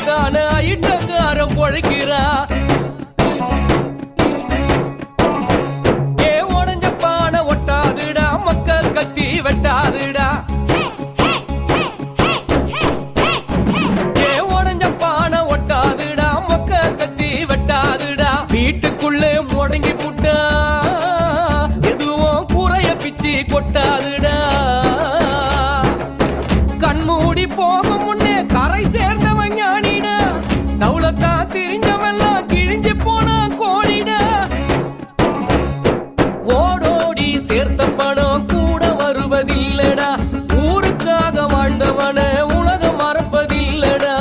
கணக்கான ஐட்டங்காரம் பொழைக்கிறா. ஏ உடஞ்ச பானை ஒட்டாதுடா, மக்கள் கத்தி வெட்டாதுடா. ஏ உடஞ்ச பானை ஒட்டாதுடா, மக்கள் கத்தி வெட்டாதுடா. வீட்டுக்குள்ளே முடங்கி புட்டா எதுவும் குறைய பிச்சு கொட்டாதுடா. கண்மூடி போகும் முன்னே கரை சேர்ந்தவன் ஞானிடா. தௌலத்தா திரிஞ்சவெல்லாம் கிழிஞ்சு போனா கோடிடா. ஓடோடி சேர்த்த பணம் கூட வருவதில்லடா. ஊருக்காக வாழ்ந்தவன உலகம் மறப்பதில்லடா.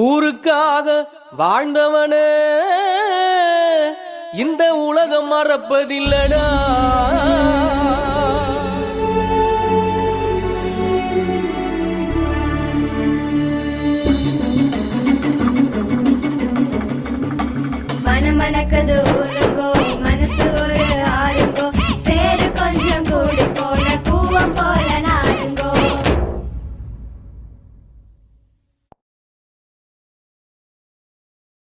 ஊருக்காக வாழ்ந்தவன இந்த உலகம் மறப்பதில்லடா. மனமனக்கதோ